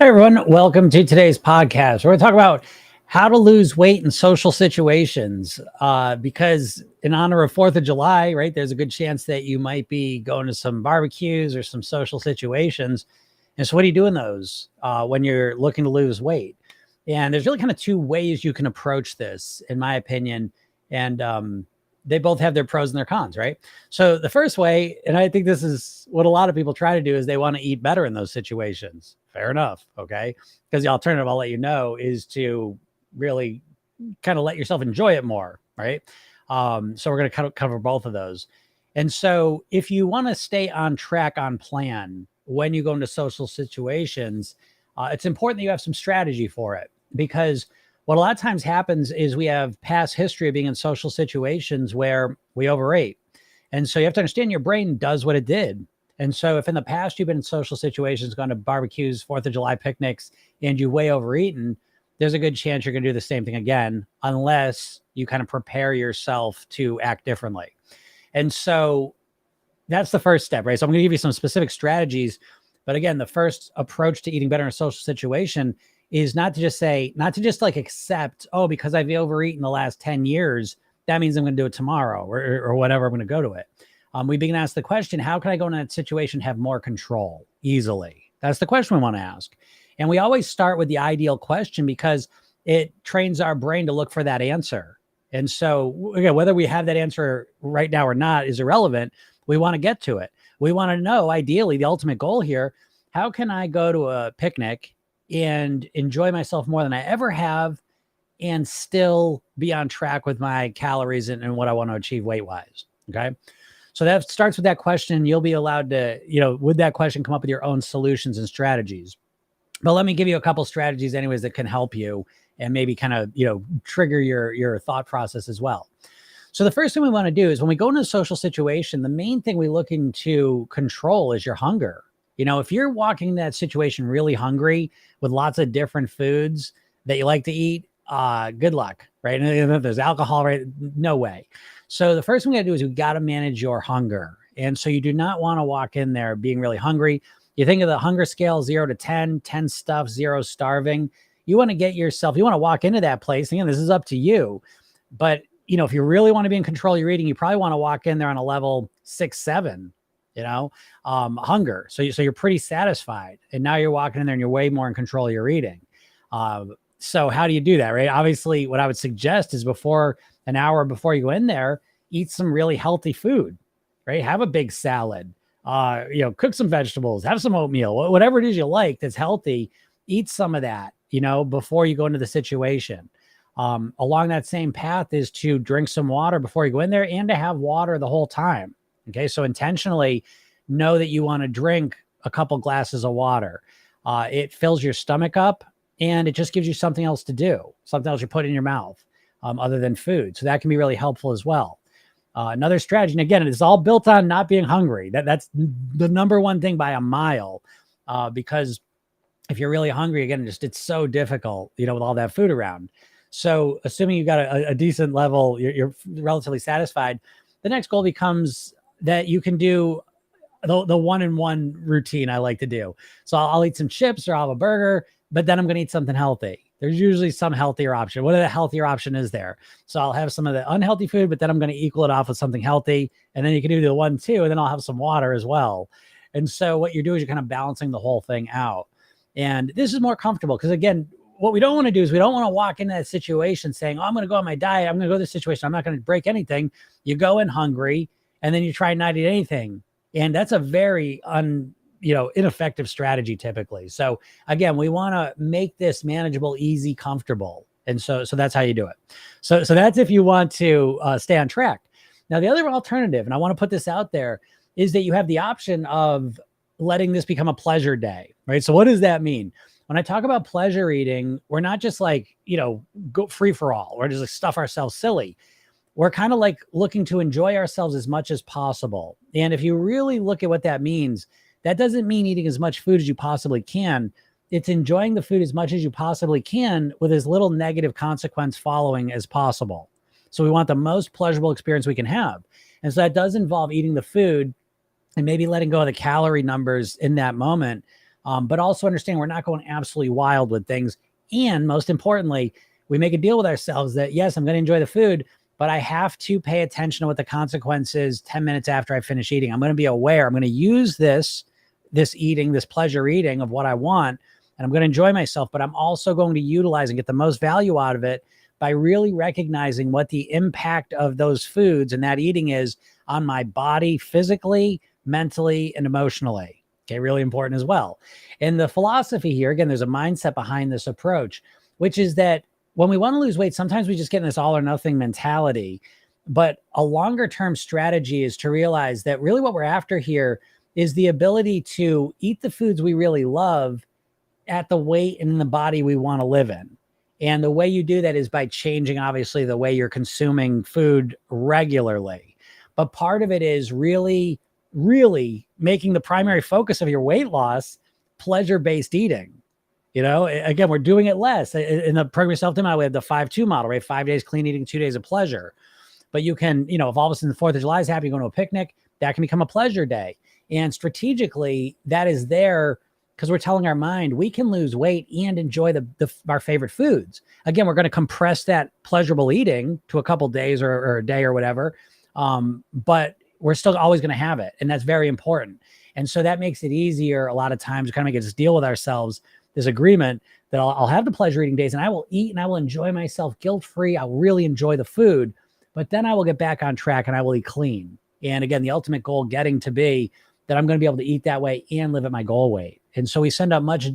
Hi, everyone. Welcome to today's podcast. We're going to talk about how to lose weight in social situations. Because in honor of 4th of July, right, there's a good chance that you might be going to some barbecues or some social situations. And so, what do you do in those when you're looking to lose weight? And there's really kind of two ways you can approach this, in my opinion. And they both have their pros and their cons, right? So the first way, and I think this is what a lot of people try to do, is they want to eat better in those situations. Fair enough. Okay. Because the alternative, I'll let you know, is to really kind of let yourself enjoy it more. Right. So we're going to cover both of those. And so if you want to stay on track, on plan, when you go into social situations, it's important that you have some strategy for it, because what a lot of times happens is we have past history of being in social situations where we overate. And so you have to understand your brain does what it did. And so if in the past you've been in social situations, gone to barbecues, 4th of July picnics, and you way overeaten, there's a good chance you're going to do the same thing again, unless you kind of prepare yourself to act differently. And so that's the first step, right? So I'm going to give you some specific strategies. But again, the first approach to eating better in a social situation is not to just like accept, oh, because I've overeaten the last 10 years, that means I'm going to do it tomorrow or whatever, I'm going to go to it. We begin to ask the question, how can I go in that situation, have more control easily? That's the question we want to ask. And we always start with the ideal question because it trains our brain to look for that answer. And so again, whether we have that answer right now or not is irrelevant. We want to get to it. We want to know, ideally, the ultimate goal here, how can I go to a picnic and enjoy myself more than I ever have and still be on track with my calories and what I want to achieve weight-wise? Okay. So that starts with that question. You'll be allowed to, with that question, come up with your own solutions and strategies. But let me give you a couple strategies anyways that can help you and maybe kind of, trigger your thought process as well. So the first thing we want to do is when we go into a social situation, the main thing we're looking to control is your hunger. If you're walking in that situation really hungry with lots of different foods that you like to eat, good luck, right? And if there's alcohol, right? No way. So the first thing we got to do is we got to manage your hunger. And so you do not want to walk in there being really hungry. You think of the hunger scale, 0 to 10, 10 stuff, 0 starving. You want to walk into that place. Again, this is up to you. But, if you really want to be in control of your eating, you probably want to walk in there on a level 6, 7, hunger. So you're pretty satisfied. And now you're walking in there and you're way more in control of your eating. So how do you do that, right? Obviously, what I would suggest is an hour before you go in there, eat some really healthy food, right? Have a big salad, cook some vegetables, have some oatmeal, whatever it is you like that's healthy, eat some of that, before you go into the situation. Along that same path is to drink some water before you go in there and to have water the whole time. Okay. So intentionally know that you want to drink a couple glasses of water. It fills your stomach up and it just gives you something else to do, something else you put in your mouth, other than food. So that can be really helpful as well. Another strategy, and again, it's all built on not being hungry. That's the number one thing by a mile, because if you're really hungry, again, it's so difficult, with all that food around. So assuming you've got a decent level, you're relatively satisfied. The next goal becomes that you can do the 1-in-1 routine I like to do. So I'll eat some chips or I'll have a burger, but then I'm going to eat something healthy. There's usually some healthier option. What the healthier option is there? So I'll have some of the unhealthy food, but then I'm going to equal it off with something healthy. And then you can do the 1-2, and then I'll have some water as well. And so what you're doing is you're kind of balancing the whole thing out. And this is more comfortable because, again, what we don't want to do is we don't want to walk into that situation saying, oh, I'm going to go on my diet. I'm going to go to this situation. I'm not going to break anything. You go in hungry and then you try not to eat anything. And that's a very ineffective strategy typically. So again, we want to make this manageable, easy, comfortable. And so that's how you do it. So that's if you want to stay on track. Now, the other alternative, and I want to put this out there, is that you have the option of letting this become a pleasure day, right? So what does that mean? When I talk about pleasure eating, we're not just like, go free for all or just like stuff ourselves silly. We're kind of like looking to enjoy ourselves as much as possible. And if you really look at what that means, that doesn't mean eating as much food as you possibly can. It's enjoying the food as much as you possibly can with as little negative consequence following as possible. So we want the most pleasurable experience we can have. And so that does involve eating the food and maybe letting go of the calorie numbers in that moment. But also understand we're not going absolutely wild with things. And most importantly, we make a deal with ourselves that, yes, I'm going to enjoy the food, but I have to pay attention to what the consequences 10 minutes after I finish eating. I'm going to be aware. I'm going to use this eating, this pleasure eating of what I want, and I'm going to enjoy myself, but I'm also going to utilize and get the most value out of it by really recognizing what the impact of those foods and that eating is on my body physically, mentally, and emotionally. Okay, really important as well. And the philosophy here, again, there's a mindset behind this approach, which is that when we want to lose weight, sometimes we just get in this all or nothing mentality. But a longer term strategy is to realize that really what we're after here is the ability to eat the foods we really love at the weight and in the body we want to live in. And the way you do that is by changing, obviously, the way you're consuming food regularly. But part of it is really, really making the primary focus of your weight loss pleasure-based eating. Again, we're doing it less. In the program self-denial, we have the 5-2 model, right? 5 days clean eating, 2 days of pleasure. But you can, if all of a sudden the 4th of July is happening, you're going to a picnic, that can become a pleasure day. And strategically, that is there because we're telling our mind we can lose weight and enjoy our favorite foods. Again, we're going to compress that pleasurable eating to a couple days or a day or whatever. But we're still always going to have it. And that's very important. And so that makes it easier a lot of times to kind of get this deal with ourselves, this agreement that I'll have the pleasure eating days and I will eat and I will enjoy myself guilt-free. I'll really enjoy the food, but then I will get back on track and I will eat clean. And again, the ultimate goal getting to be that I'm going to be able to eat that way and live at my goal weight. And so we send a much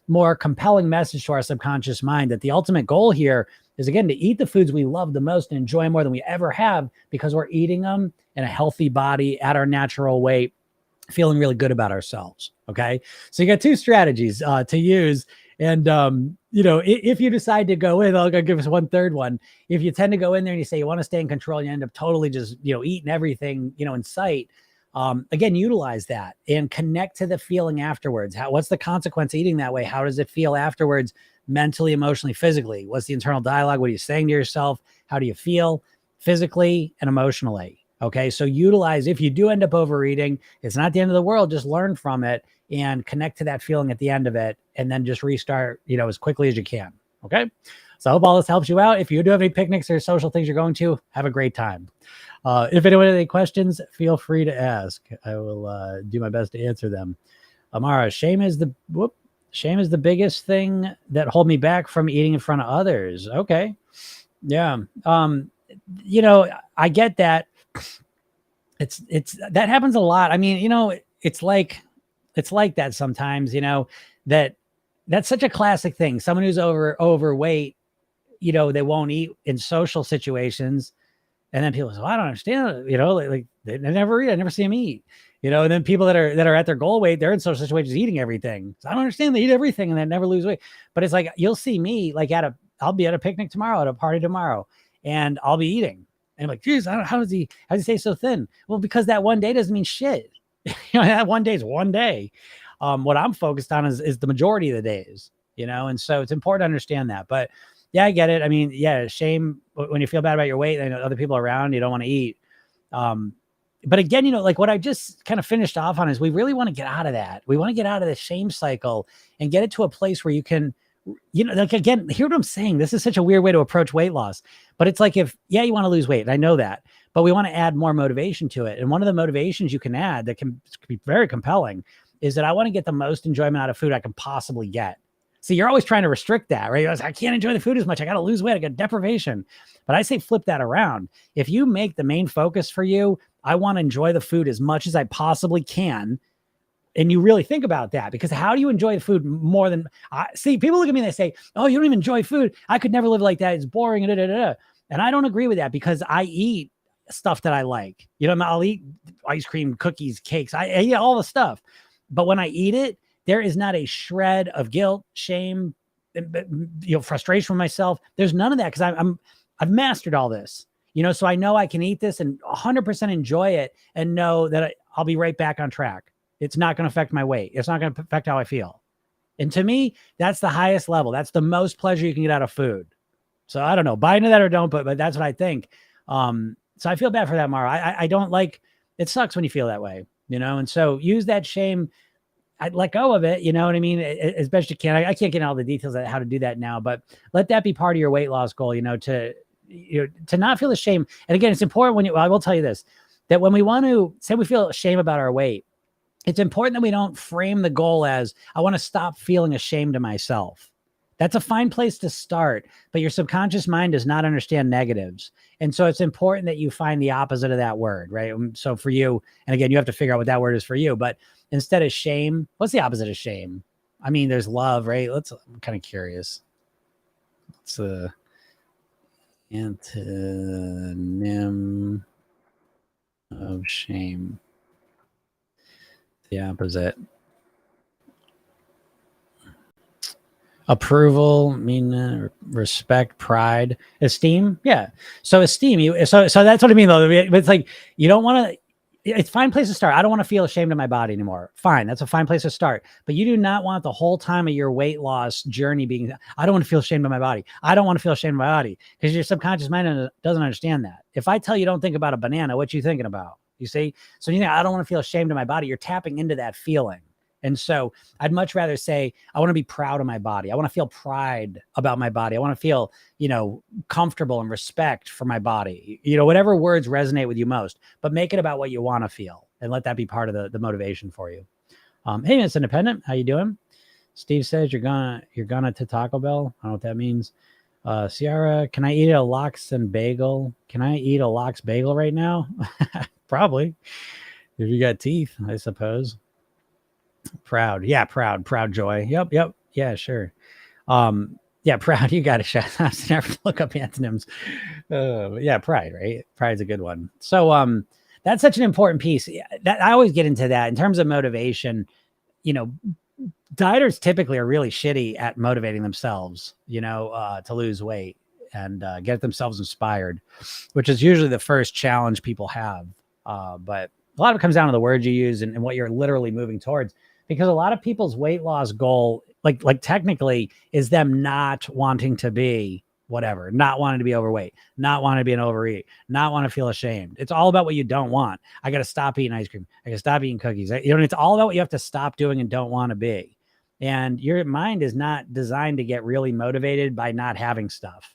more compelling message to our subconscious mind that the ultimate goal here is, again, to eat the foods we love the most and enjoy more than we ever have because we're eating them in a healthy body at our natural weight, feeling really good about ourselves. Okay. So you got 2 strategies to use. And, if you decide to go in, I'll give us one third one. If you tend to go in there and you say you want to stay in control, and you end up totally just, eating everything, in sight. Again, utilize that and connect to the feeling afterwards. What's the consequence of eating that way? How does it feel afterwards, mentally, emotionally, physically? What's the internal dialogue? What are you saying to yourself? How do you feel physically and emotionally? Okay. So utilize, if you do end up overeating, it's not the end of the world. Just learn from it and connect to that feeling at the end of it. And then just restart, as quickly as you can. Okay. So I hope all this helps you out. If you do have any picnics or social things you're going to, have a great time. If anyone has any questions, feel free to ask. I will do my best to answer them. Amara, shame is the biggest thing that hold me back from eating in front of others. Okay. Yeah. I get that. It's that happens a lot. I mean, it's like that sometimes, that's such a classic thing. Someone who's overweight, they won't eat in social situations. And then people say, well, I don't understand, like they never eat. I never see them eat, and then people that are at their goal weight, they're in social situations eating everything. So I don't understand. They eat everything and they never lose weight. But it's like, you'll see me like I'll be at a picnic tomorrow, at a party tomorrow, and I'll be eating. And I'm like, geez, how does he stay so thin? Well, because that one day doesn't mean shit. That one day is one day. What I'm focused on is the majority of the days, and so it's important to understand that. But yeah, I get it. I mean, yeah, shame when you feel bad about your weight and other people around, you don't want to eat. But again, like what I just kind of finished off on is we really want to get out of that. We want to get out of the shame cycle and get it to a place where you can, like, again, hear what I'm saying. This is such a weird way to approach weight loss, but it's like, you want to lose weight. And I know that, but we want to add more motivation to it. And one of the motivations you can add that can be very compelling is that I want to get the most enjoyment out of food I can possibly get. See, you're always trying to restrict that, right? I can't enjoy the food as much. I got to lose weight. I got deprivation. But I say flip that around. If you make the main focus for you, I want to enjoy the food as much as I possibly can. And you really think about that, because how do you enjoy the food more than see? People look at me and they say, oh, you don't even enjoy food. I could never live like that. It's boring. And I don't agree with that, because I eat stuff that I like. I'll eat ice cream, cookies, cakes. I eat all the stuff. But when I eat it, there is not a shred of guilt, shame, frustration with myself. There's none of that, because I've mastered all this, so I know I can eat this and 100% enjoy it and know that I'll be right back on track. It's not going to affect my weight. It's not going to affect how I feel. And to me, that's the highest level. That's the most pleasure you can get out of food. So I don't know, buy into that or don't, but that's what I think. So I feel bad for that, Mara. I don't like, it sucks when you feel that way, and so use that shame I'd let go of it. You know what I mean? As best you can. I can't get into all the details of how to do that now, but let that be part of your weight loss goal, to not feel ashamed. And again, it's important I will tell you this, that when we want to say we feel shame about our weight, it's important that we don't frame the goal as, I want to stop feeling ashamed of myself. That's a fine place to start, but your subconscious mind does not understand negatives. And so it's important that you find the opposite of that word, right? So for you, and again, you have to figure out what that word is for you, but instead of shame, what's the opposite of shame? I mean, there's love, right? I'm kind of curious. It's a antonym of shame. The opposite. Approval, respect, pride, esteem. Yeah. So esteem. So that's what I mean, though. It's like, you don't want to. It's a fine place to start. I don't want to feel ashamed of my body anymore. Fine. That's a fine place to start. But you do not want the whole time of your weight loss journey being, I don't want to feel ashamed of my body. I don't want to feel ashamed of my body, because your subconscious mind doesn't understand that. If I tell you don't think about a banana, what you thinking about? You see? So you think, I don't want to feel ashamed of my body. You're tapping into that feeling. And so I'd much rather say, I want to be proud of my body. I want to feel pride about my body. I want to feel, comfortable and respect for my body, whatever words resonate with you most, but make it about what you want to feel and let that be part of the motivation for you. Hey, Miss Independent, how you doing? Steve says you're gonna to Taco Bell. I don't know what that means. Ciara, can I eat a lox and bagel? Can I eat a lox bagel right now? Probably. If you got teeth, I suppose. Proud. Yeah, proud joy. Yep. Yeah, sure. Yeah, proud. You got a shot. I have to never look up antonyms. Yeah, pride, right? Pride's a good one. So that's such an important piece. That I always get into that in terms of motivation. Dieters typically are really shitty at motivating themselves, to lose weight and get themselves inspired, which is usually the first challenge people have. But a lot of it comes down to the words you use and what you're literally moving towards. Because a lot of people's weight loss goal, like technically, is them not wanting to be whatever, not wanting to be overweight, not wanting to be an overeat, not want to feel ashamed. It's all about what you don't want. I got to stop eating ice cream. I got to stop eating cookies. It's all about what you have to stop doing and don't want to be. And your mind is not designed to get really motivated by not having stuff.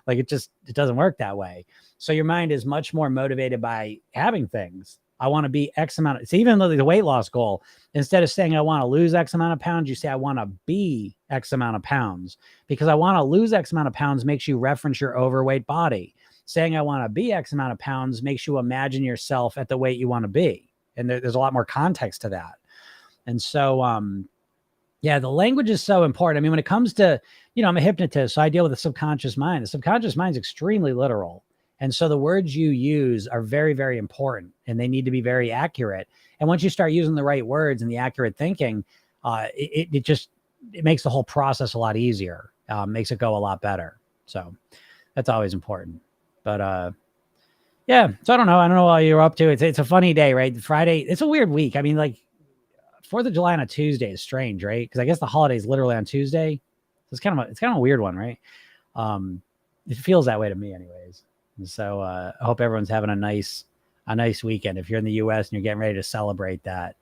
Like it doesn't work that way. So your mind is much more motivated by having things. I want to be X amount. It's even the weight loss goal. Instead of saying I want to lose X amount of pounds, you say I want to be X amount of pounds, because I want to lose X amount of pounds makes you reference your overweight body. Saying I want to be X amount of pounds makes you imagine yourself at the weight you want to be. And there's a lot more context to that. And so, yeah, the language is so important. I mean, when it comes to, I'm a hypnotist, so I deal with the subconscious mind. The subconscious mind is extremely literal. And so the words you use are very, very important, and they need to be very accurate. And once you start using the right words and the accurate thinking, it makes the whole process a lot easier, makes it go a lot better. So that's always important. But yeah, so I don't know what you're up to. It's a funny day, right? Friday, it's a weird week. I mean, like 4th of July on a Tuesday is strange, right? Because I guess the holiday is literally on Tuesday. So it's kind of a weird one, right? It feels that way to me anyways. And so I hope everyone's having a nice weekend. If you're in the US and you're getting ready to celebrate that.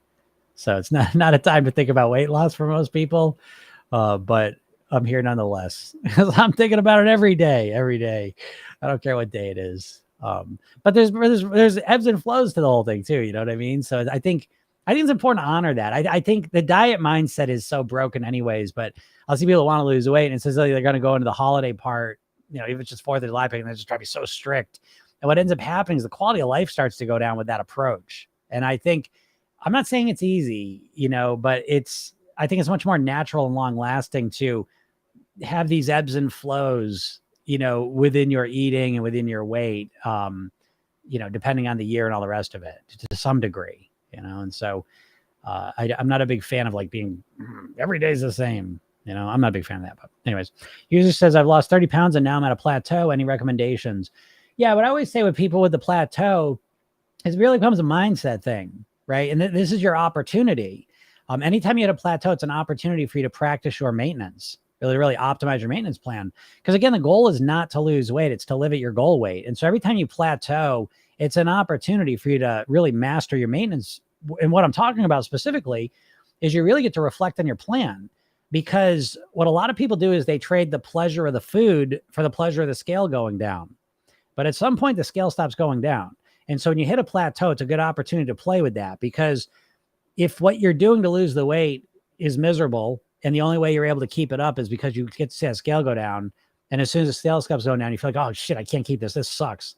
So it's not a time to think about weight loss for most people. But I'm here nonetheless. I'm thinking about it every day. I don't care what day it is. But there's ebbs and flows to the whole thing too. You know what I mean? So I think it's important to honor that. I think the diet mindset is so broken anyways, but I'll see people want to lose weight and it says they're going to go into the holiday part, even if it's just 4th of July, and they're just trying to be so strict. And what ends up happening is the quality of life starts to go down with that approach. And I think, I'm not saying it's easy, but I think it's much more natural and long lasting to have these ebbs and flows, within your eating and within your weight, depending on the year and all the rest of it to some degree, and so I'm not a big fan of like being every day's the same. I'm not a big fan of that. But anyways, user says I've lost 30 pounds and now I'm at a plateau. Any recommendations? Yeah, what I always say with people with the plateau is it really becomes a mindset thing, right? And this is your opportunity. Anytime you hit a plateau, it's an opportunity for you to practice your maintenance, really optimize your maintenance plan. Because again, the goal is not to lose weight, it's to live at your goal weight. And so every time you plateau, it's an opportunity for you to really master your maintenance and what I'm talking about specifically is you really get to reflect on your plan, because what a lot of people do is they trade the pleasure of the food for the pleasure of the scale going down. But at some point, the scale stops going down. And so when you hit a plateau, it's a good opportunity to play with that, because if what you're doing to lose the weight is miserable and the only way you're able to keep it up is because you get to see that scale go down, and as soon as the scale stops going down, you feel like, oh shit, I can't keep this. This sucks.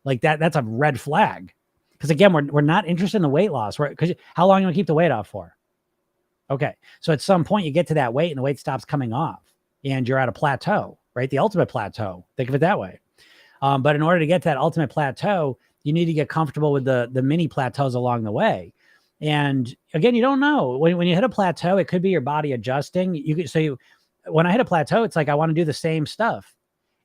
Like that's a red flag. Because again, we're not interested in the weight loss. Because how long are you gonna keep the weight off for? Okay. So at some point you get to that weight and the weight stops coming off and you're at a plateau, right? The ultimate plateau. Think of it that way. But in order to get to that ultimate plateau, you need to get comfortable with the mini plateaus along the way. And again, you don't know when you hit a plateau, it could be your body adjusting. When I hit a plateau, it's like, I want to do the same stuff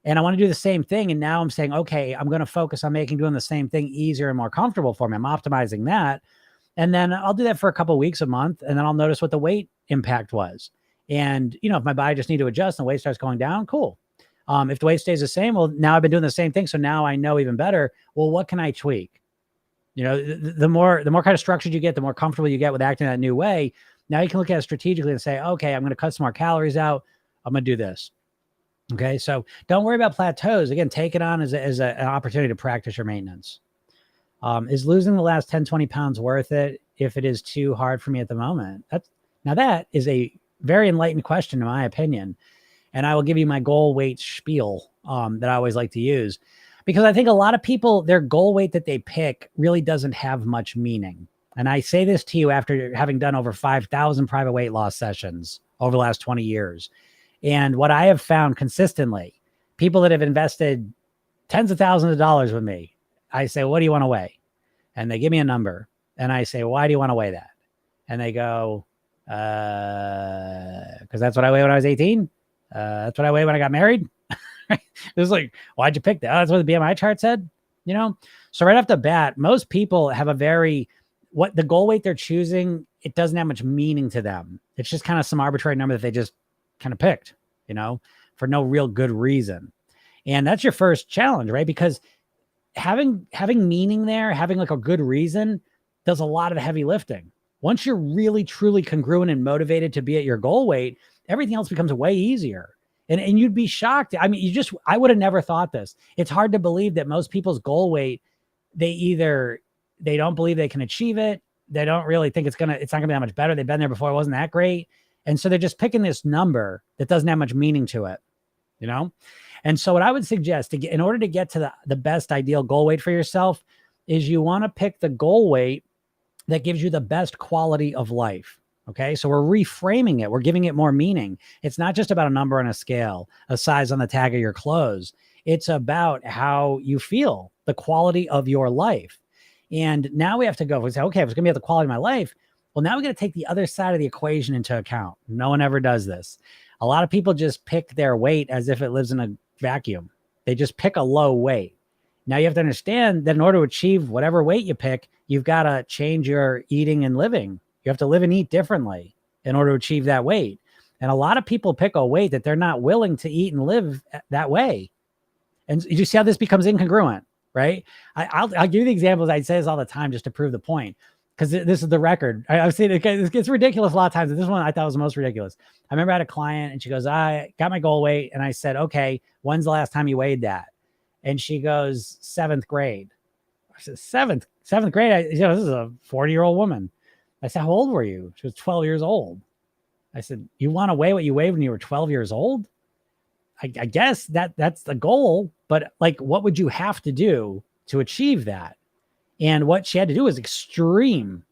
and I want to do the same thing. And now I'm saying, okay, I'm going to focus on making doing the same thing easier and more comfortable for me. I'm optimizing that. And then I'll do that for a couple of weeks, a month, and then I'll notice what the weight impact was. And, if my body just need to adjust and the weight starts going down, cool. If the weight stays the same, well, now I've been doing the same thing. So now I know even better, well, what can I tweak? The more kind of structured you get, the more comfortable you get with acting that new way. Now you can look at it strategically and say, okay, I'm going to cut some more calories out. I'm going to do this. Okay. So don't worry about plateaus. Again, take it on as an opportunity to practice your maintenance. Is losing the last 10, 20 pounds worth it if it is too hard for me at the moment? That is a very enlightened question, in my opinion. And I will give you my goal weight spiel that I always like to use, because I think a lot of people, their goal weight that they pick really doesn't have much meaning. And I say this to you after having done over 5,000 private weight loss sessions over the last 20 years. And what I have found consistently, people that have invested tens of thousands of dollars with me, I say, what do you want to weigh? And they give me a number. And I say, why do you want to weigh that? And they go, because that's what I weighed when I was 18. That's what I weighed when I got married. It was like, why'd you pick that? Oh, that's what the BMI chart said, So right off the bat, most people have what the goal weight they're choosing, it doesn't have much meaning to them. It's just kind of some arbitrary number that they just kind of picked, for no real good reason. And that's your first challenge, right? Because having meaning there, having like a good reason does a lot of the heavy lifting. Once you're really, truly congruent and motivated to be at your goal weight, everything else becomes way easier. And you'd be shocked. I mean, I would have never thought this. It's hard to believe that most people's goal weight, they don't believe they can achieve it. They don't really think it's not gonna be that much better. They've been there before. It wasn't that great. And so they're just picking this number that doesn't have much meaning to it, And so what I would suggest in order to get to the best ideal goal weight for yourself is you want to pick the goal weight that gives you the best quality of life. Okay. So we're reframing it. We're giving it more meaning. It's not just about a number on a scale, a size on the tag of your clothes. It's about how you feel, the quality of your life. And now we have to go and say, okay, if it's going to be the quality of my life, well, now we got to take the other side of the equation into account. No one ever does this. A lot of people just pick their weight as if it lives in a vacuum. They just pick a low weight. Now you have to understand that in order to achieve whatever weight you pick, you've got to change your eating and living. You have to live and eat differently in order to achieve that weight. And a lot of people pick a weight that they're not willing to eat and live that way. And you see how this becomes incongruent, right? I'll give you the examples. I say this all the time just to prove the point, because this is the record. I've seen it. It's ridiculous a lot of times. This one I thought was the most ridiculous. I remember I had a client and she goes, I got my goal weight. And I said, okay, when's the last time you weighed that? And she goes, 7th grade. I said, seventh grade? This is a 40-year-old woman. I said, how old were you? She was 12 years old. I said, you want to weigh what you weighed when you were 12 years old? I guess that's the goal, but like, what would you have to do to achieve that? And what she had to do was extreme.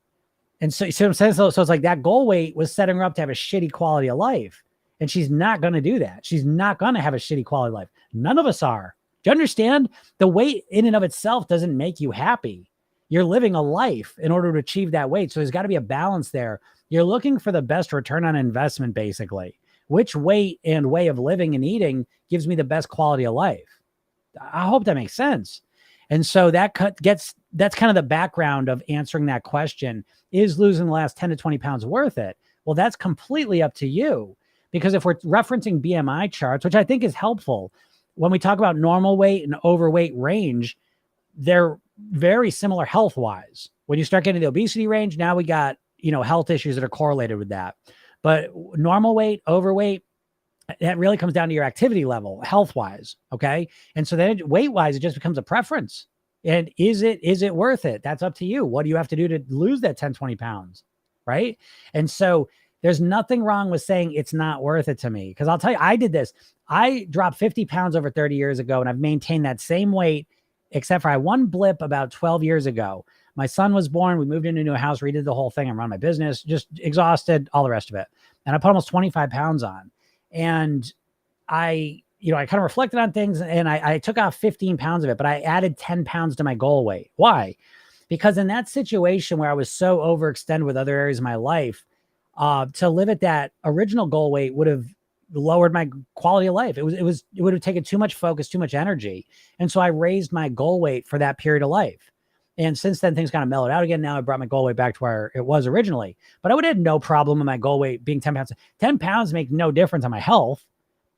And so, you see what I'm saying? So it's like that goal weight was setting her up to have a shitty quality of life. And she's not going to do that. She's not going to have a shitty quality of life. None of us are. Do you understand? The weight in and of itself doesn't make you happy. You're living a life in order to achieve that weight. So there's got to be a balance there. You're looking for the best return on investment, basically. Which weight and way of living and eating gives me the best quality of life? I hope that makes sense. And so that's kind of the background of answering that question. Is losing the last 10 to 20 pounds worth it? Well, that's completely up to you. Because if we're referencing BMI charts, which I think is helpful, when we talk about normal weight and overweight range, they're very similar health wise. When you start getting the obesity range, now we got, health issues that are correlated with that. But normal weight, overweight, that really comes down to your activity level, health wise. Okay. And so then weight wise, it just becomes a preference. And is it worth it? That's up to you. What do you have to do to lose that 10, 20 pounds? Right. And so there's nothing wrong with saying it's not worth it to me. Cause I'll tell you, I did this. I dropped 50 pounds over 30 years ago, and I've maintained that same weight, except for I had one blip about 12 years ago. My son was born. We moved into a new house, redid the whole thing, and run my business, just exhausted, all the rest of it. And I put almost 25 pounds on. And I kind of reflected on things, and I took off 15 pounds of it, but I added 10 pounds to my goal weight. Why? Because in that situation where I was so overextended with other areas of my life, to live at that original goal weight would have lowered my quality of life. It would have taken too much focus, too much energy. And so I raised my goal weight for that period of life. And since then, things kind of mellowed out again. Now I brought my goal weight back to where it was originally. But I would have had no problem with my goal weight being 10 pounds. 10 pounds make no difference on my health.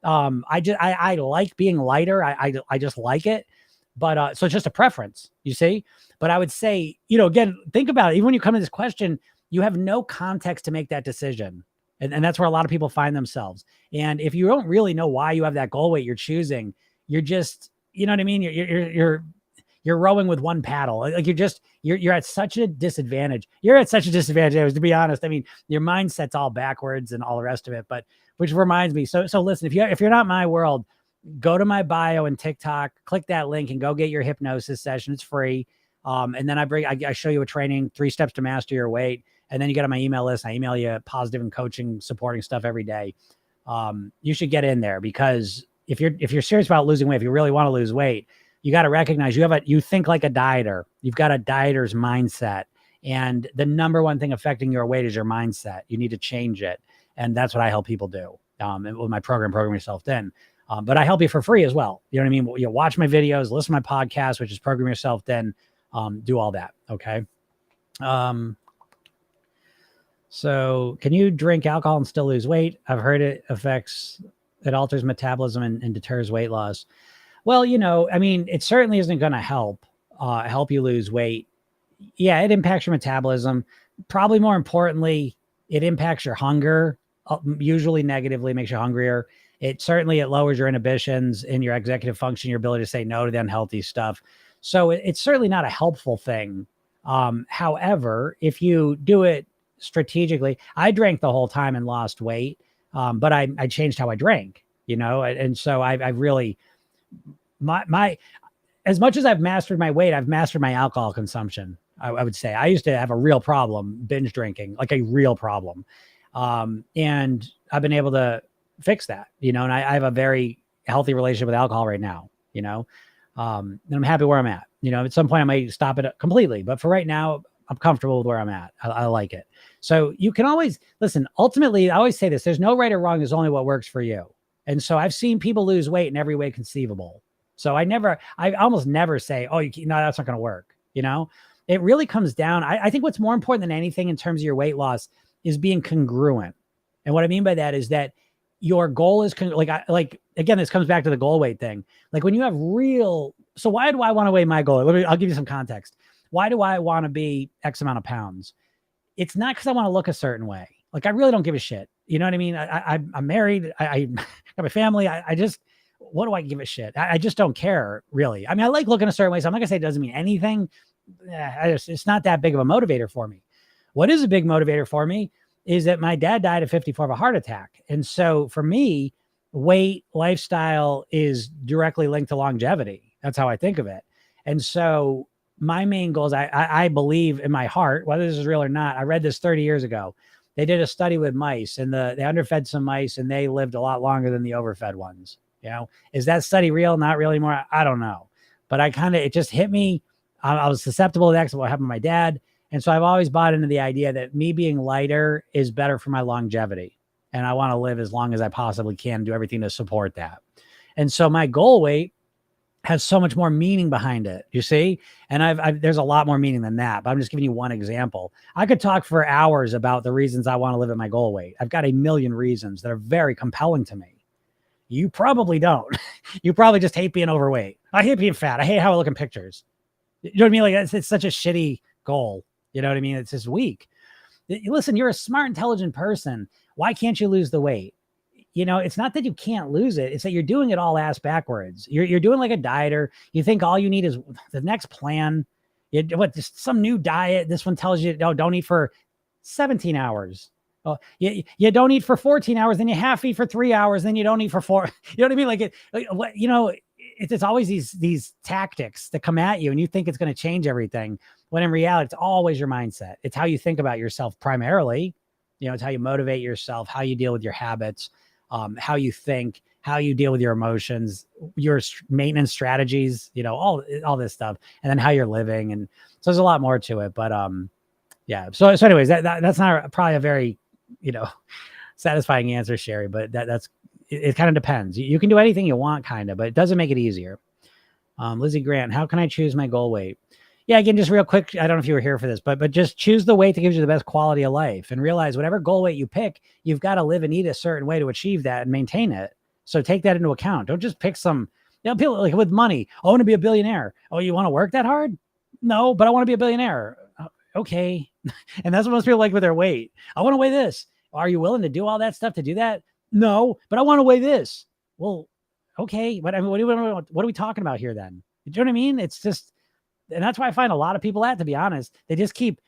I like being lighter. I just like it. But so it's just a preference, you see. But I would say, again, think about it. Even when you come to this question, you have no context to make that decision. And that's where a lot of people find themselves. And if you don't really know why you have that goal weight you're choosing, you're just, you know what I mean? You're rowing with one paddle. Like you're at such a disadvantage. You're at such a disadvantage, to be honest. I mean, your mindset's all backwards and all the rest of it. But which reminds me, so listen, if you're not my world, go to my bio and TikTok, click that link and go get your hypnosis session. It's free. And then I show you a training, 3 steps to master your weight. And then you get on my email list. I email you positive and coaching, supporting stuff every day. You should get in there, because if you're serious about losing weight, if you really want to lose weight, you got to recognize you think like a dieter. You've got a dieter's mindset. And the number one thing affecting your weight is your mindset. You need to change it. And that's what I help people do. And with my program Yourself Thin. But I help you for free as well. You know what I mean? You watch my videos, listen to my podcast, which is Program Yourself Thin. Do all that. Okay. So can you drink alcohol and still lose weight? I've heard it alters metabolism and deters weight loss. Well, I mean, it certainly isn't going to help you lose weight. Yeah, it impacts your metabolism. Probably more importantly, it impacts your hunger, usually negatively, makes you hungrier. It lowers your inhibitions in your executive function, your ability to say no to the unhealthy stuff. So it's certainly not a helpful thing. However, if you do it strategically, I drank the whole time and lost weight, but I changed how I drank, and so I really, my as much as I've mastered my weight, I've mastered my alcohol consumption. I would say I used to have a real problem binge drinking, like a real problem, and I've been able to fix that, and I have a very healthy relationship with alcohol right now, and I'm happy where I'm at. At some point I might stop it completely, but for right now, I'm comfortable with where I'm at. I like it. So you can always listen. Ultimately, I always say this: there's no right or wrong. There's only what works for you. And so I've seen people lose weight in every way conceivable. So I almost never say, oh, no, that's not going to work. It really comes down. I think what's more important than anything in terms of your weight loss is being congruent. And what I mean by that is that your goal is again, this comes back to the goal weight thing. Like when you have so why do I want to weigh my goal? I'll give you some context. Why do I want to be X amount of pounds? It's not because I want to look a certain way. Like I really don't give a shit. You know what I mean? I'm married. I have a family. What do I give a shit? I just don't care really. I mean, I like looking a certain way. So I'm not gonna say it doesn't mean anything. It's not that big of a motivator for me. What is a big motivator for me is that my dad died at 54 of a heart attack. And so for me, weight, lifestyle is directly linked to longevity. That's how I think of it. And so my main goal is I believe in my heart, whether this is real or not. I read this 30 years ago. They did a study with mice, and they underfed some mice, and they lived a lot longer than the overfed ones. Is that study real? Not really anymore. I don't know. But it just hit me. I was susceptible to that because of what happened to my dad. And so I've always bought into the idea that me being lighter is better for my longevity. And I want to live as long as I possibly can, do everything to support that. And so my goal weight has so much more meaning behind it, you see? And there's a lot more meaning than that, but I'm just giving you one example. I could talk for hours about the reasons I want to live at my goal weight. I've got a million reasons that are very compelling to me. You probably don't. You probably just hate being overweight. I hate being fat. I hate how I look in pictures. You know what I mean? Like it's such a shitty goal. You know what I mean? It's just weak. Listen, you're a smart, intelligent person. Why can't you lose the weight? You know, it's not that you can't lose it. It's that you're doing it all ass backwards. You're doing like a dieter. You think all you need is the next plan. Some new diet. This one tells you, no, don't eat for 17 hours. Oh, you don't eat for 14 hours, then you half eat for 3 hours, then you don't eat for 4. You know what I mean? It's always these tactics that come at you and you think it's going to change everything. When in reality, it's always your mindset. It's how you think about yourself primarily. It's how you motivate yourself, how you deal with your habits, how you think, how you deal with your emotions, your maintenance strategies, all this stuff, and then how you're living. And so there's a lot more to it, but yeah. So anyways, that's not probably a very, satisfying answer, Sherry, but it kind of depends. You can do anything you want, kind of, but it doesn't make it easier. Lizzie Grant, how can I choose my goal weight? Yeah, again, just real quick. I don't know if you were here for this, but just choose the weight that gives you the best quality of life, and realize whatever goal weight you pick, you've got to live and eat a certain way to achieve that and maintain it. So take that into account. Don't just pick some, people like with money. I want to be a billionaire. Oh, you want to work that hard? No, but I want to be a billionaire. Okay. And that's what most people like with their weight. I want to weigh this. Are you willing to do all that stuff to do that? No, but I want to weigh this. Well, okay. But I mean, what are we talking about here then? You know what I mean? It's just, and that's why I find a lot of people to be honest, they just keep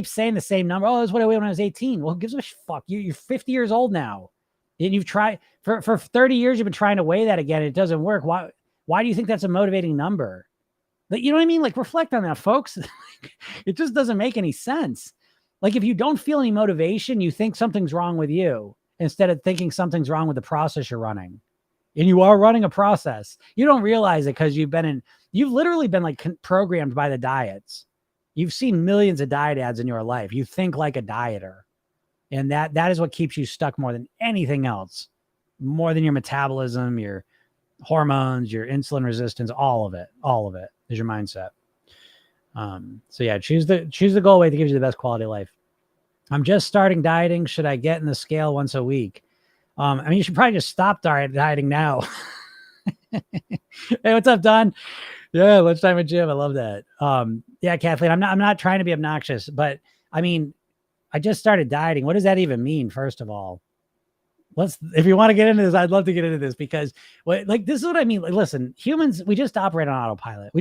saying the same number. Oh, that's what I weighed when I was 18. Well, who gives a fuck? You're 50 years old now. And you've tried for 30 years, you've been trying to weigh that again. It doesn't work. Why do you think that's a motivating number? But you know what I mean? Like, reflect on that, folks. It just doesn't make any sense. Like, if you don't feel any motivation, you think something's wrong with you instead of thinking something's wrong with the process you're running. And you are running a process. You don't realize it because you've literally been like programmed by the diets. You've seen millions of diet ads in your life. You think like a dieter. And that is what keeps you stuck more than anything else, more than your metabolism, your hormones, your insulin resistance, all of it is your mindset. So yeah, choose the goal weight that gives you the best quality of life. I'm just starting dieting. Should I get in the scale once a week? I mean, you should probably just stop dieting now. Hey, what's up, Don? Yeah, lunchtime at gym. I love that. Yeah, Kathleen, I'm not trying to be obnoxious, but I mean, I just started dieting. What does that even mean? First of all, if you want to get into this, I'd love to get into this because this is what I mean. Like, listen, humans, we just operate on autopilot.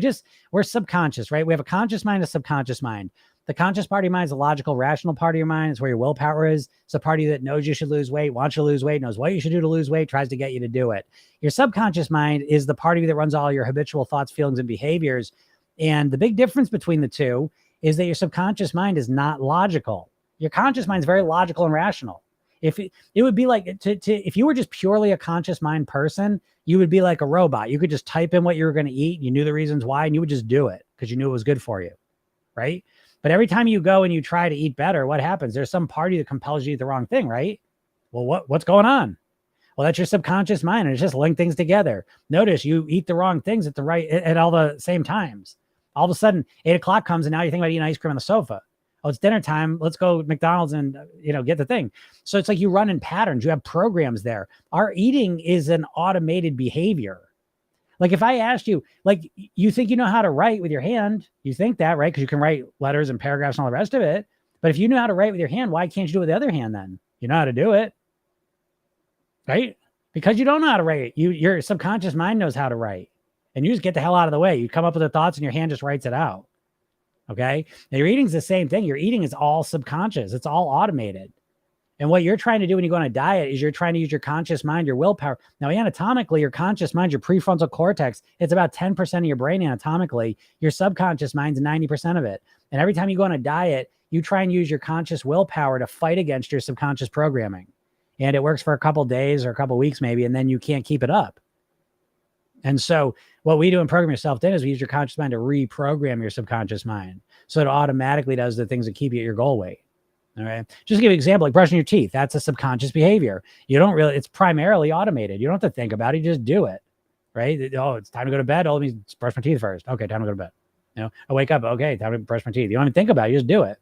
We're subconscious, right? We have a conscious mind, a subconscious mind. The conscious part of your mind is the logical, rational part of your mind. It's where your willpower is. It's a part of you that knows you should lose weight, wants you to lose weight, knows what you should do to lose weight, tries to get you to do it. Your subconscious mind is the part of you that runs all your habitual thoughts, feelings, and behaviors. And the big difference between the two is that your subconscious mind is not logical. Your conscious mind is very logical and rational. If it would be like if you were just purely a conscious mind person, you would be like a robot. You could just type in what you were going to eat. You knew the reasons why, and you would just do it because you knew it was good for you. Right. But every time you go and you try to eat better, what happens? There's some party that compels you to eat the wrong thing. Right. Well, what's going on? Well, that's your subconscious mind. And it's just linked things together. Notice you eat the wrong things at all the same times. All of a sudden 8 o'clock comes and now you think about eating ice cream on the sofa. Oh, it's dinner time. Let's go to McDonald's and, get the thing. So it's like you run in patterns. You have programs there. Our eating is an automated behavior. Like if I asked you, like, you think you know how to write with your hand, you think that, right? Because you can write letters and paragraphs and all the rest of it. But if you know how to write with your hand, why can't you do it with the other hand then? You know how to do it, right? Because you don't know how to write. Your subconscious mind knows how to write. And you just get the hell out of the way. You come up with the thoughts and your hand just writes it out. Okay. Now your eating's the same thing. Your eating is all subconscious. It's all automated. And what you're trying to do when you go on a diet is you're trying to use your conscious mind, your willpower. Now, anatomically, your conscious mind, your prefrontal cortex, it's about 10% of your brain anatomically. Your subconscious mind's 90% of it. And every time you go on a diet, you try and use your conscious willpower to fight against your subconscious programming. And it works for a couple of days or a couple of weeks maybe, and then you can't keep it up. And so what we do in Program Yourself Then is we use your conscious mind to reprogram your subconscious mind. So it automatically does the things that keep you at your goal weight. All right. Just to give you an example, like brushing your teeth. That's a subconscious behavior. It's primarily automated. You don't have to think about it. You just do it. Right. Oh, it's time to go to bed. Oh, let me brush my teeth first. Okay. Time to go to bed. I wake up. Okay. Time to brush my teeth. You don't even think about it. You just do it.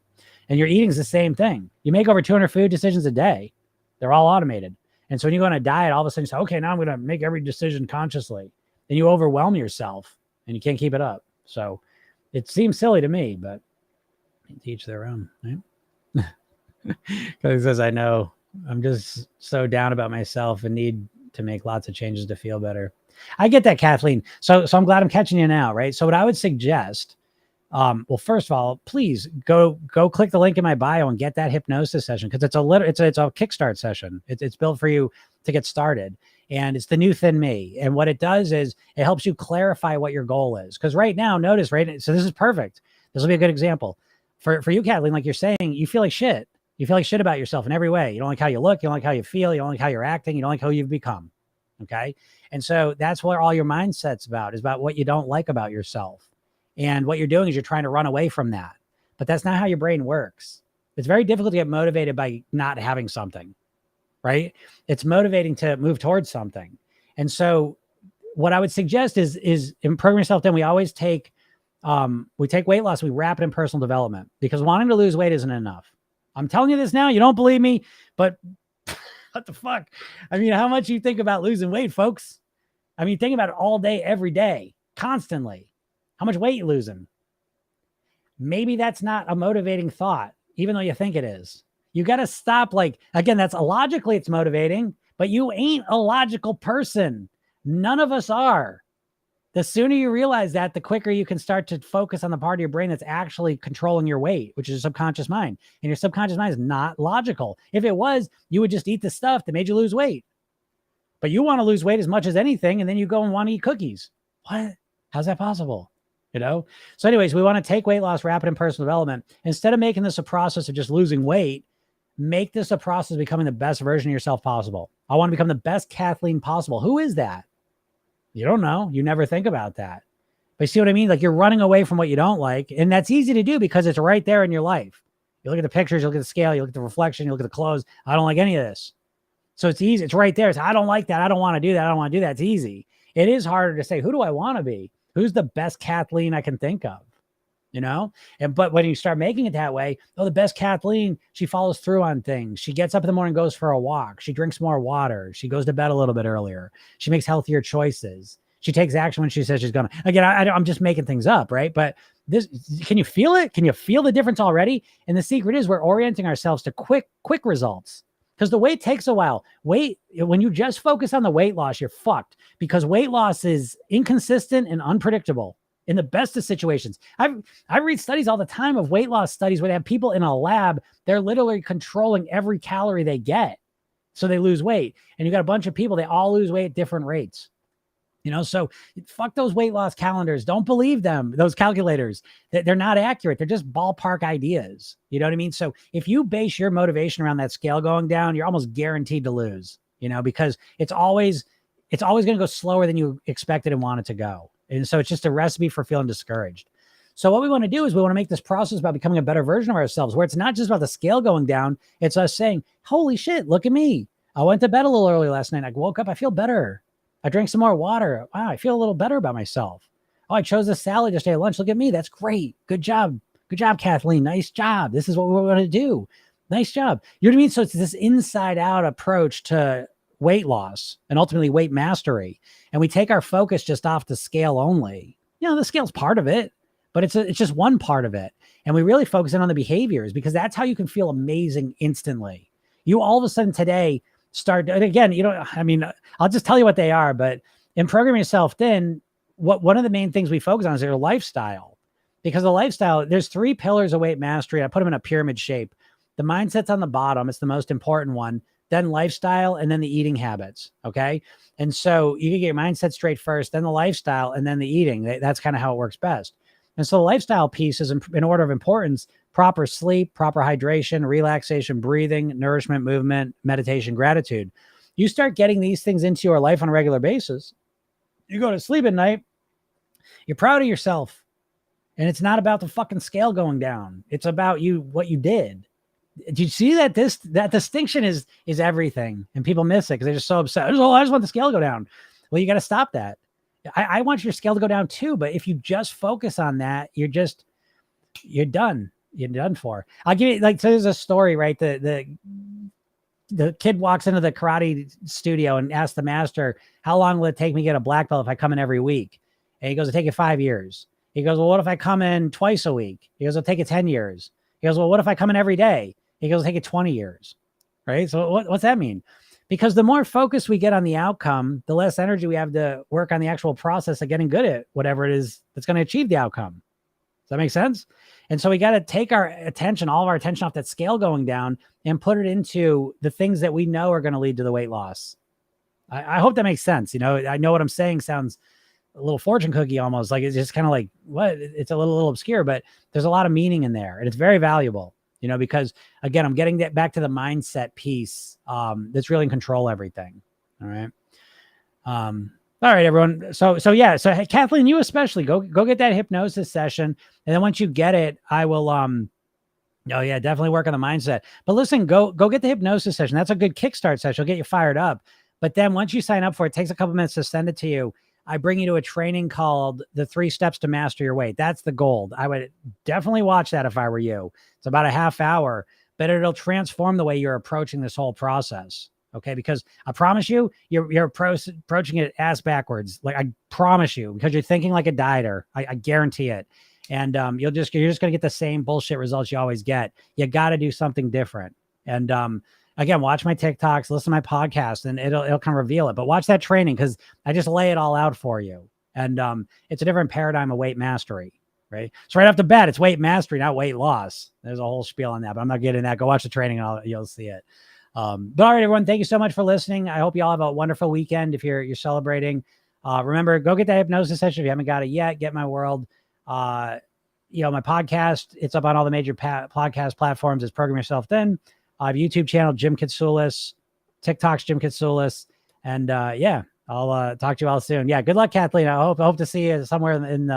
And your eating is the same thing. You make over 200 food decisions a day. They're all automated. And so when you go on a diet, all of a sudden you say, okay, now I'm going to make every decision consciously. And you overwhelm yourself and you can't keep it up. So It seems silly to me, but teach their own, right? Because as I know, I'm just so down about myself and need to make lots of changes to feel better. I get that, Kathleen. So I'm glad I'm catching you now, right? So what I would suggest, well, first of all, please go click the link in my bio and get that hypnosis session, because it's a kickstart session. It's built for you to get started, and it's the new thin me. And what it does is it helps you clarify what your goal is. Because right now, notice, right? So this is perfect. This will be a good example for you, Kathleen. Like you're saying, you feel like shit. You feel like shit about yourself in every way. You don't like how you look. You don't like how you feel. You don't like how you're acting. You don't like who you've become. Okay. And so that's what all your mindset's about, is about what you don't like about yourself. And what you're doing is you're trying to run away from that. But that's not how your brain works. It's very difficult to get motivated by not having something, right? It's motivating to move towards something. And so what I would suggest is in Program Yourself Then, we always take weight loss, we wrap it in personal development, because wanting to lose weight isn't enough. I'm telling you this now, you don't believe me, but what the fuck? I mean, how much you think about losing weight, folks? I mean, think about it all day, every day, constantly. How much weight you losing? Maybe that's not a motivating thought, even though you think it is. You got to stop. Like, again, that's logically it's motivating, but you ain't a logical person. None of us are. The sooner you realize that, the quicker you can start to focus on the part of your brain that's actually controlling your weight, which is your subconscious mind. And your subconscious mind is not logical. If it was, you would just eat the stuff that made you lose weight. But you want to lose weight as much as anything, and then you go and want to eat cookies. What? How's that possible? You know? So anyways, we want to take weight loss, wrap it in personal development. Instead of making this a process of just losing weight, make this a process of becoming the best version of yourself possible. I want to become the best Kathleen possible. Who is that? You don't know. You never think about that. But you see what I mean? Like, you're running away from what you don't like. And that's easy to do because it's right there in your life. You look at the pictures, you look at the scale, you look at the reflection, you look at the clothes. I don't like any of this. So it's easy. It's right there. It's, I don't like that. I don't want to do that. I don't want to do that. It's easy. It is harder to say, who do I want to be? Who's the best Kathleen I can think of? You know? But when you start making it that way, the best Kathleen, she follows through on things. She gets up in the morning, goes for a walk. She drinks more water. She goes to bed a little bit earlier. She makes healthier choices. She takes action when she says she's going to. Again, I'm just making things up, right? But this, can you feel it? Can you feel the difference already? And the secret is we're orienting ourselves to quick results, because the weight takes a while. When you just focus on the weight loss, you're fucked, because weight loss is inconsistent and unpredictable. In the best of situations, I read studies all the time of weight loss studies where they have people in a lab. They're literally controlling every calorie they get, so they lose weight. And you got a bunch of people, they all lose weight at different rates. You know, so fuck those weight loss calendars. Don't believe them. Those calculators, they're not accurate. They're just ballpark ideas. You know what I mean? So if you base your motivation around that scale going down, you're almost guaranteed to lose, you know, because it's always going to go slower than you expected and want it to go. And so it's just a recipe for feeling discouraged. So what we want to do is we want to make this process about becoming a better version of ourselves, where it's not just about the scale going down. It's us saying, holy shit, look at me. I went to bed a little early last night. I woke up. I feel better. I drank some more water. Wow, I feel a little better about myself. Oh, I chose a salad yesterday at lunch. Look at me. That's great. Good job. Good job, Kathleen. Nice job. This is what we're going to do. Nice job. You know what I mean? So it's this inside out approach to weight loss and ultimately weight mastery. And we take our focus just off the scale only. You know, the scale's part of it, but it's just one part of it. And we really focus in on the behaviors, because that's how you can feel amazing instantly. You all of a sudden today start, and again, you know, I mean, I'll just tell you what they are, but in Program Yourself Then, one of the main things we focus on is your lifestyle, because the lifestyle, there's 3 pillars of weight mastery. I put them in a pyramid shape. The mindset's on the bottom. It's the most important one. Then lifestyle, and then the eating habits. Okay. And so you can get your mindset straight first, then the lifestyle, and then the eating. That's kind of how it works best. And so the lifestyle piece is in order of importance: proper sleep, proper hydration, relaxation, breathing, nourishment, movement, meditation, gratitude. You start getting these things into your life on a regular basis. You go to sleep at night, you're proud of yourself. And it's not about the fucking scale going down. It's about you, what you did. Do you see that that distinction is everything, and people miss it because they're just so upset. Oh, I just want the scale to go down. Well, you got to stop that. I want your scale to go down too, but if you just focus on that, you're done. You're done for. I'll give you, like, so there's a story, right? The kid walks into the karate studio and asks the master, how long will it take me to get a black belt if I come in every week? And he goes, it'll take you 5 years. He goes, well, what if I come in twice a week? He goes, it'll take it 10 years. He goes, well, what if I come in every day? He goes, it'll take it 20 years. Right. So what's that mean? Because the more focus we get on the outcome, the less energy we have to work on the actual process of getting good at whatever it is that's going to achieve the outcome. Does that make sense? And so we got to take our attention, all of our attention off that scale going down and put it into the things that we know are going to lead to the weight loss. I hope that makes sense. I know what I'm saying sounds a little fortune cookie almost, like it's just kind of like, what? It's a little obscure, but there's a lot of meaning in there and it's very valuable, because again, I'm getting that back to the mindset piece that's really in control of everything. All right. All right, everyone. So yeah. So hey, Kathleen, you especially go get that hypnosis session. And then once you get it, I will, definitely work on the mindset. But listen, go get the hypnosis session. That's a good kickstart session. It'll get you fired up. But then once you sign up for it, it takes a couple minutes to send it to you. I bring you to a training called the 3 Steps to Master Your Weight. That's the gold. I would definitely watch that if I were you. It's about a half hour, but it'll transform the way you're approaching this whole process. Okay. Because I promise you, you're approaching it ass backwards. Like I promise you, because you're thinking like a dieter. I guarantee it. And you're just going to get the same bullshit results you always get. You got to do something different. And again, watch my TikToks, listen to my podcast, and it'll kind of reveal it. But watch that training because I just lay it all out for you. And it's a different paradigm of weight mastery, right? So right off the bat, it's weight mastery, not weight loss. There's a whole spiel on that, but I'm not getting that. Go watch the training and you'll see it. But all right, everyone, thank you so much for listening. I hope you all have a wonderful weekend if you're celebrating. Remember, go get that hypnosis session if you haven't got it yet. Get My World. My podcast, it's up on all the major podcast platforms. It's Program Yourself Thin. I have a YouTube channel, Jim Katsoulis, TikTok's Jim Katsoulis. And I'll talk to you all soon. Yeah, good luck, Kathleen. I hope to see you somewhere in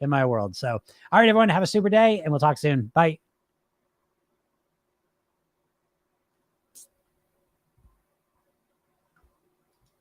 My World. So, all right, everyone, have a super day and we'll talk soon. Bye.